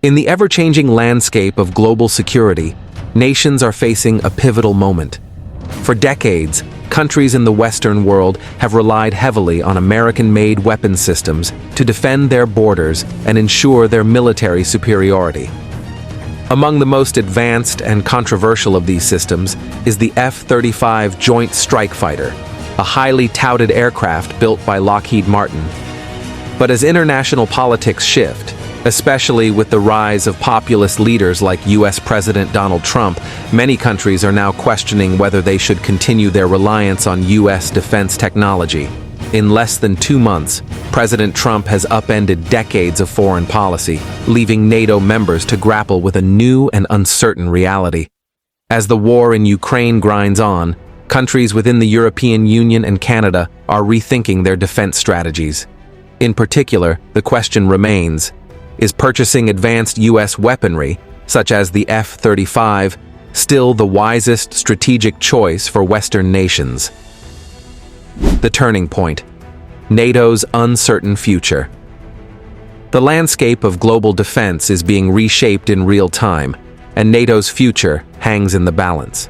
In the ever-changing landscape of global security, nations are facing a pivotal moment. For decades, countries in the Western world have relied heavily on American-made weapons systems to defend their borders and ensure their military superiority. Among the most advanced and controversial of these systems is the F-35 Joint Strike Fighter, a highly touted aircraft built by Lockheed Martin. But as international politics shift, especially with the rise of populist leaders like U.S. President Donald Trump, many countries are now questioning whether they should continue their reliance on U.S. defense technology. In less than 2 months, President Trump has upended decades of foreign policy, leaving NATO members to grapple with a new and uncertain reality. As the war in Ukraine grinds on, countries within the European Union and Canada are rethinking their defense strategies. In particular, the question remains, is purchasing advanced U.S. weaponry, such as the F-35, still the wisest strategic choice for Western nations? The turning point: NATO's uncertain future. The landscape of global defense is being reshaped in real time, and NATO's future hangs in the balance.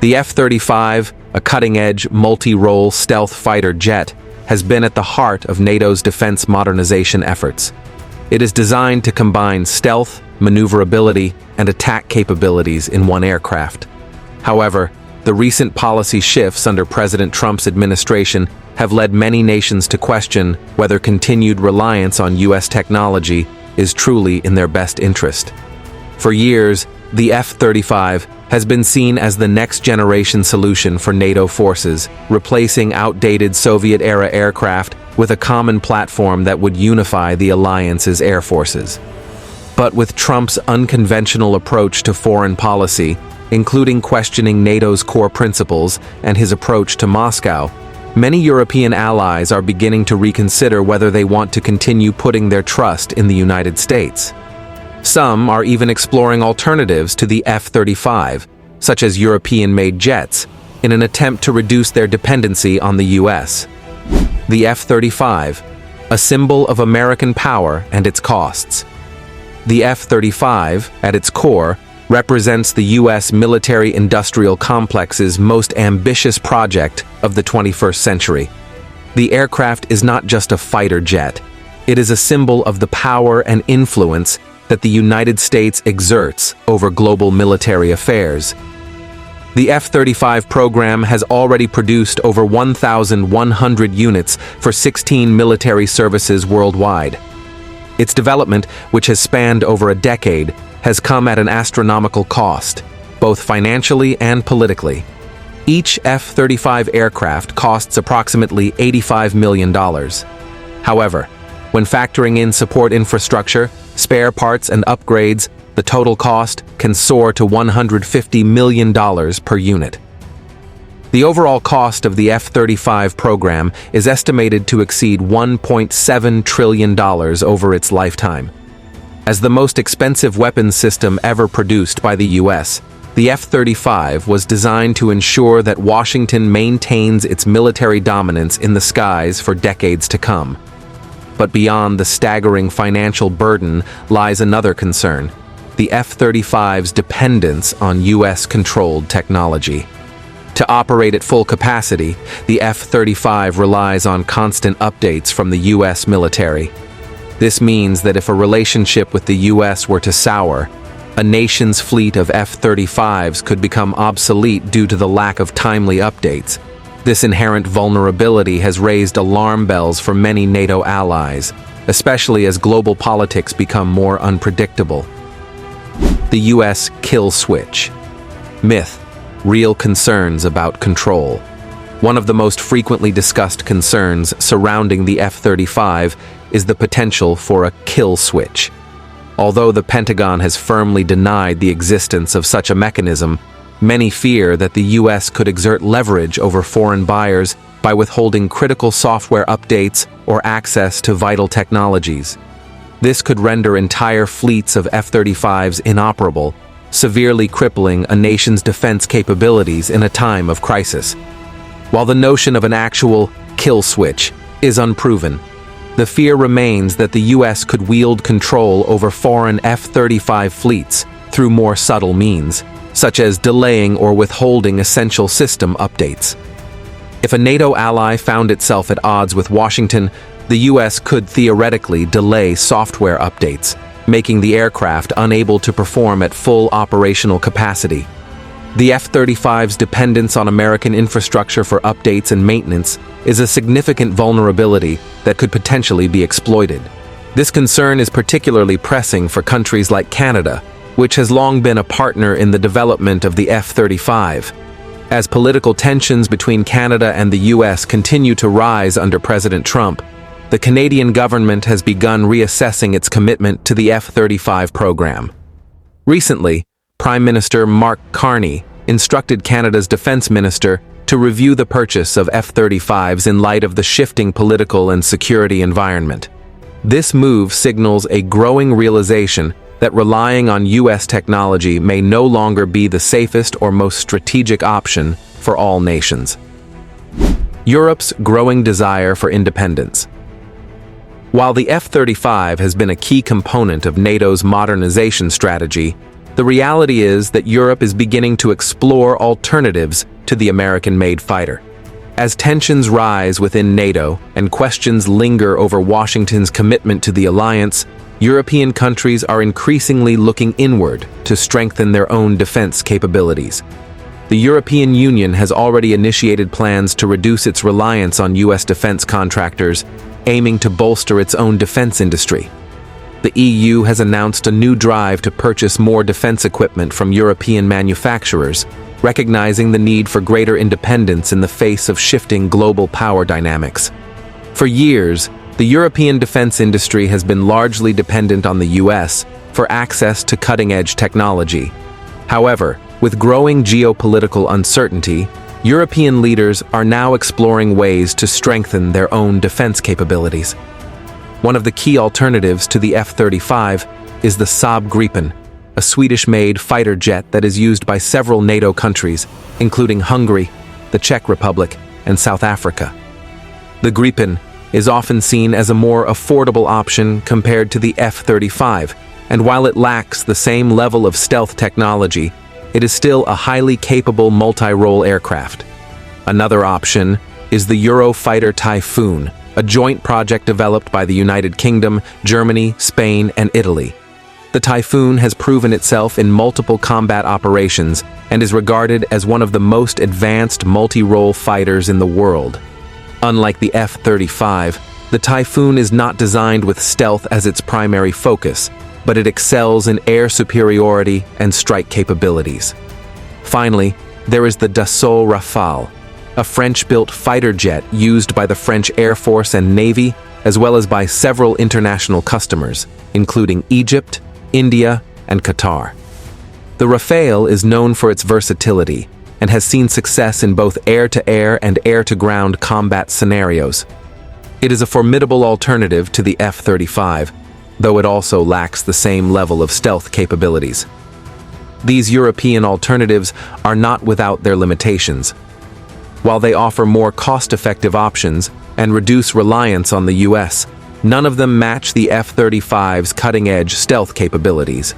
The F-35, a cutting-edge, multi-role stealth fighter jet, has been at the heart of NATO's defense modernization efforts. It is designed to combine stealth, maneuverability, and attack capabilities in one aircraft. However, the recent policy shifts under President Trump's administration have led many nations to question whether continued reliance on U.S. technology is truly in their best interest. For years, the F-35 has been seen as the next-generation solution for NATO forces, replacing outdated Soviet-era aircraft with a common platform that would unify the alliance's air forces. But with Trump's unconventional approach to foreign policy, including questioning NATO's core principles and his approach to Moscow, many European allies are beginning to reconsider whether they want to continue putting their trust in the United States. Some are even exploring alternatives to the F-35, such as European-made jets, in an attempt to reduce their dependency on the U.S. The F-35, a symbol of American power and its costs. The F-35, at its core, represents the U.S. military-industrial complex's most ambitious project of the 21st century. The aircraft is not just a fighter jet. It is a symbol of the power and influence that the United States exerts over global military affairs. The F-35 program has already produced over 1,100 units for 16 military services worldwide. Its development, which has spanned over a decade, has come at an astronomical cost, both financially and politically. Each F-35 aircraft costs approximately $85 million. However, when factoring in support infrastructure, spare parts and upgrades, the total cost can soar to $150 million per unit. The overall cost of the F-35 program is estimated to exceed $1.7 trillion over its lifetime. As the most expensive weapons system ever produced by the U.S., the F-35 was designed to ensure that Washington maintains its military dominance in the skies for decades to come. But beyond the staggering financial burden lies another concern: the F-35's dependence on U.S.-controlled technology. To operate at full capacity, the F-35 relies on constant updates from the U.S. military. This means that if a relationship with the U.S. were to sour, a nation's fleet of F-35s could become obsolete due to the lack of timely updates. This inherent vulnerability has raised alarm bells for many NATO allies, especially as global politics become more unpredictable. The U.S. kill switch. Myth, real concerns about control. One of the most frequently discussed concerns surrounding the F-35 is the potential for a kill switch. Although the Pentagon has firmly denied the existence of such a mechanism, many fear that the U.S. could exert leverage over foreign buyers by withholding critical software updates or access to vital technologies. This could render entire fleets of F-35s inoperable, severely crippling a nation's defense capabilities in a time of crisis. While the notion of an actual kill switch is unproven, the fear remains that the U.S. could wield control over foreign F-35 fleets through more subtle means, such as delaying or withholding essential system updates. If a NATO ally found itself at odds with Washington, the U.S. could theoretically delay software updates, making the aircraft unable to perform at full operational capacity. The F-35's dependence on American infrastructure for updates and maintenance is a significant vulnerability that could potentially be exploited. This concern is particularly pressing for countries like Canada, which has long been a partner in the development of the F-35. As political tensions between Canada and the U.S. continue to rise under President Trump, the Canadian government has begun reassessing its commitment to the F-35 program. Recently, Prime Minister Mark Carney instructed Canada's Defence Minister to review the purchase of F-35s in light of the shifting political and security environment. This move signals a growing realization that relying on U.S. technology may no longer be the safest or most strategic option for all nations. Europe's growing desire for independence. While the F-35 has been a key component of NATO's modernization strategy, the reality is that Europe is beginning to explore alternatives to the American-made fighter. As tensions rise within NATO and questions linger over Washington's commitment to the alliance, European countries are increasingly looking inward to strengthen their own defense capabilities. The European Union has already initiated plans to reduce its reliance on U.S. defense contractors, aiming to bolster its own defense industry. The EU has announced a new drive to purchase more defense equipment from European manufacturers, recognizing the need for greater independence in the face of shifting global power dynamics. For years, the European defense industry has been largely dependent on the US for access to cutting-edge technology. However, with growing geopolitical uncertainty, European leaders are now exploring ways to strengthen their own defense capabilities. One of the key alternatives to the F-35 is the Saab Gripen, a Swedish-made fighter jet that is used by several NATO countries, including Hungary, the Czech Republic, and South Africa. The Gripen is often seen as a more affordable option compared to the F-35, and while it lacks the same level of stealth technology, it is still a highly capable multi-role aircraft. Another option is the Eurofighter Typhoon, a joint project developed by the United Kingdom, Germany, Spain, and Italy. The Typhoon has proven itself in multiple combat operations and is regarded as one of the most advanced multi-role fighters in the world. Unlike the F-35, the Typhoon is not designed with stealth as its primary focus, but it excels in air superiority and strike capabilities. Finally, there is the Dassault Rafale, a French-built fighter jet used by the French Air Force and Navy, as well as by several international customers, including Egypt, India, and Qatar. The Rafale is known for its versatility and has seen success in both air-to-air and air-to-ground combat scenarios. It is a formidable alternative to the F-35, though it also lacks the same level of stealth capabilities. These European alternatives are not without their limitations. While they offer more cost-effective options and reduce reliance on the U.S., none of them match the F-35's cutting-edge stealth capabilities.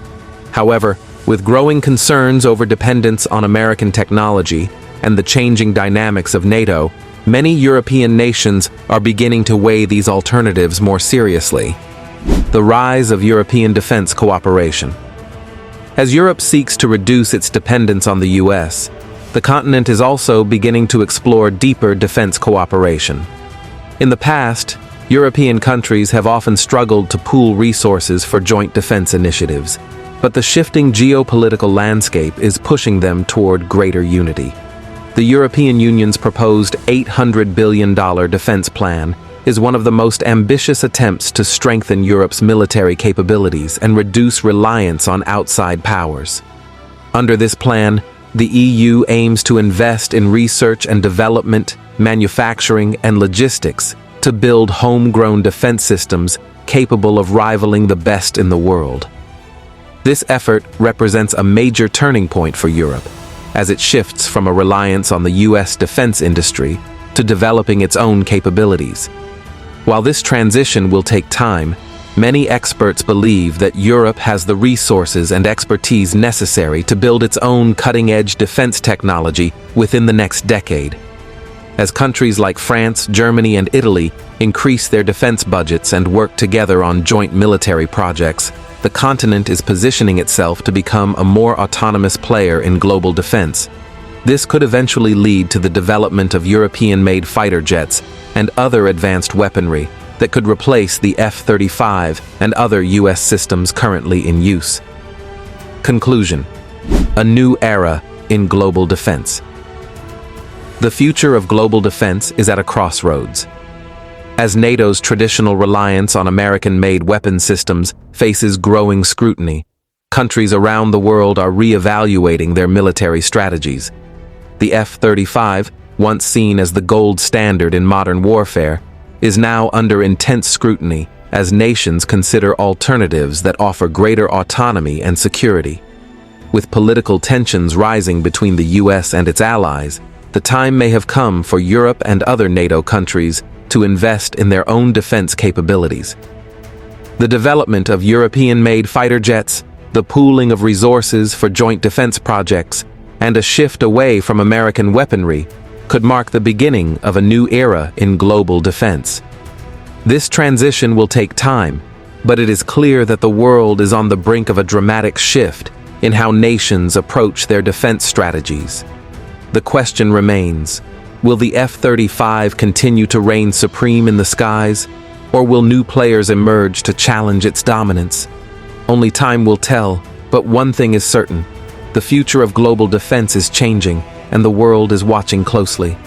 However, with growing concerns over dependence on American technology and the changing dynamics of NATO, many European nations are beginning to weigh these alternatives more seriously. The rise of European defense cooperation. As Europe seeks to reduce its dependence on the U.S., the continent is also beginning to explore deeper defense cooperation. In the past, European countries have often struggled to pool resources for joint defense initiatives, but the shifting geopolitical landscape is pushing them toward greater unity. The European Union's proposed $800 billion defense plan is one of the most ambitious attempts to strengthen Europe's military capabilities and reduce reliance on outside powers. Under this plan, the EU aims to invest in research and development, manufacturing, and logistics to build homegrown defense systems capable of rivaling the best in the world. This effort represents a major turning point for Europe, as it shifts from a reliance on the U.S. defense industry to developing its own capabilities. While this transition will take time, many experts believe that Europe has the resources and expertise necessary to build its own cutting-edge defense technology within the next decade. As countries like France, Germany, and Italy increase their defense budgets and work together on joint military projects, the continent is positioning itself to become a more autonomous player in global defense. This could eventually lead to the development of European-made fighter jets and other advanced weaponry that could replace the F-35 and other U.S. systems currently in use. Conclusion: a new era in global defense. The future of global defense is at a crossroads. As NATO's traditional reliance on American-made weapon systems faces growing scrutiny, countries around the world are re-evaluating their military strategies. The F-35, once seen as the gold standard in modern warfare, is now under intense scrutiny as nations consider alternatives that offer greater autonomy and security. With political tensions rising between the U.S. and its allies, the time may have come for Europe and other NATO countries to invest in their own defense capabilities. The development of European-made fighter jets, the pooling of resources for joint defense projects, and a shift away from American weaponry could mark the beginning of a new era in global defense. This transition will take time, but it is clear that the world is on the brink of a dramatic shift in how nations approach their defense strategies. The question remains: will the F-35 continue to reign supreme in the skies, or will new players emerge to challenge its dominance? Only time will tell, but one thing is certain: the future of global defense is changing, and the world is watching closely.